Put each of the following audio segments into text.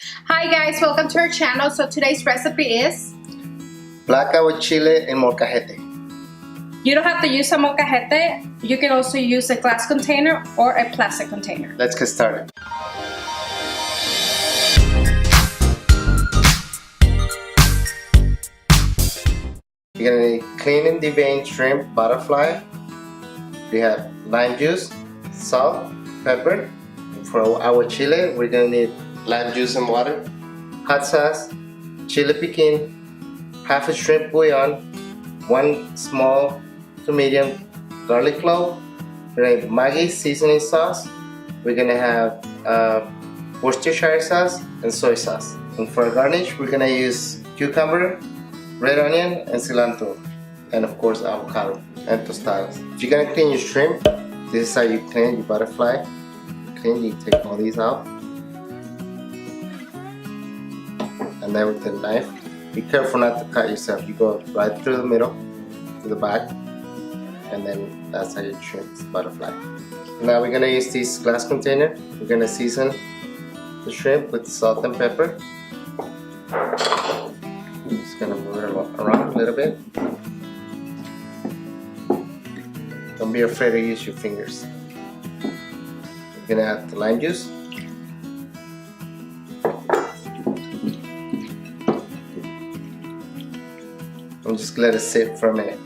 Hi guys, welcome to our channel. So today's recipe is, Black Aguachile en molcajete. you don't have to use a molcajete. You can also use a glass container or a plastic container. Let's get started. You're gonna need clean and deveined shrimp butterfly. We have lime juice, salt, pepper. For aguachile, we're gonna need lime juice and water, hot sauce, chili piquin, half a shrimp bouillon, 1 small to medium garlic clove. We're gonna have Maggi Seasoning Sauce. We're gonna have Worcestershire Sauce and Soy Sauce. And for a garnish, we're gonna use cucumber, red onion, and cilantro, and of course avocado and tostadas. If you're gonna clean your shrimp, this is how you clean your butterfly. Clean, you take all these out, and then with the knife, be careful not to cut yourself. You go right through the middle to the back, and then that's how you shrimp this butterfly. Now we're gonna use this glass container. We're gonna season the shrimp with salt and pepper. Just gonna move it around a little bit. Don't be afraid to use your fingers. We're gonna add the lime juice. And just let it sit for a minute.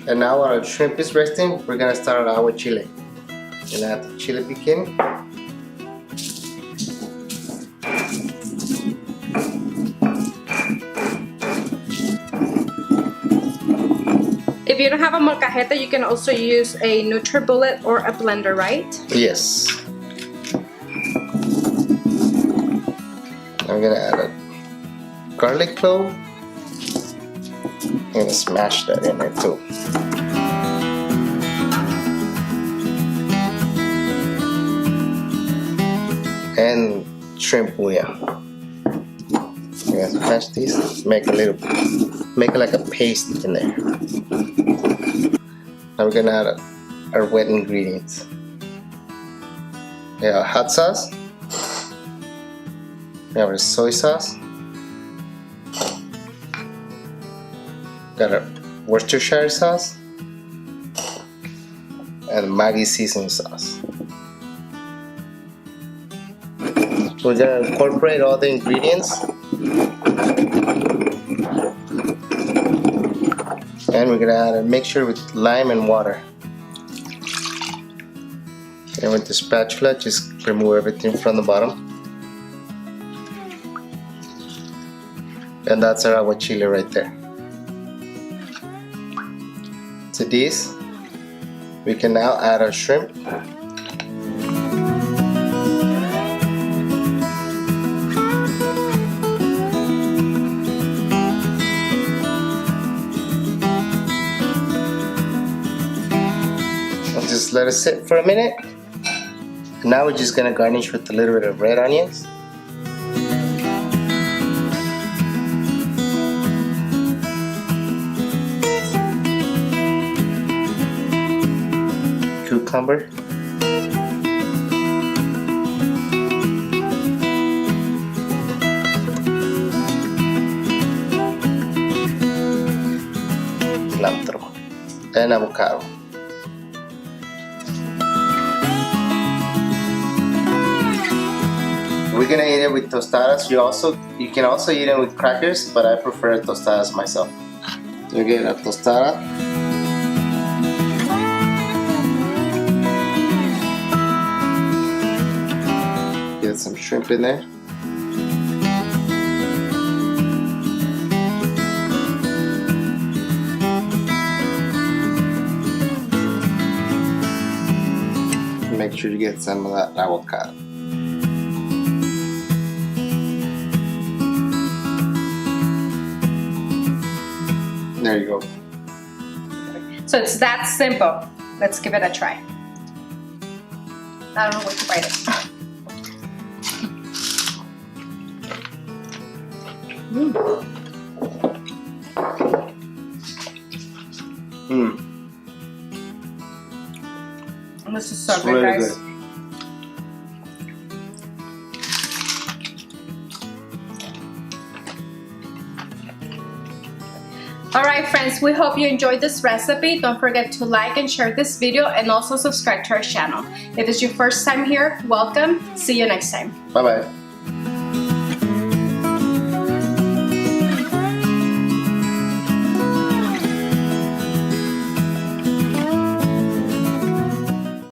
And now while our shrimp is resting, we're gonna start our aguachile. We're gonna add the chili piquin. If you don't have a molcajete, you can also use a NutriBullet or a blender, right? Yes. I'm gonna add a garlic clove. I'm gonna smash that in there too. And shrimp bouillon. I'm gonna smash these, make it like a paste in there. Now we're gonna add our wet ingredients. We have hot sauce. We have our soy sauce. Got our Worcestershire sauce and Maggi Seasoning Sauce. We're gonna incorporate all the ingredients, and we're gonna add a mixture with lime and water. And with the spatula, just remove everything from the bottom. And that's our aguachile right there. To this, we can now add our shrimp. And just let it sit for a minute. And now we're just gonna garnish with a little bit of red onions. Cucumber, cilantro, and avocado. We're gonna eat it with tostadas. You can also eat it with crackers, but I prefer tostadas myself. So we get a tostada. Get some shrimp in there. Make sure you get some of that avocado. There you go. So it's that simple. Let's give it a try. I don't know what to bite it. And this is so good, Really guys. good. Alright friends, we hope you enjoyed this recipe. Don't forget to like and share this video and also subscribe to our channel. If it's your first time here, welcome. See you next time. Bye bye.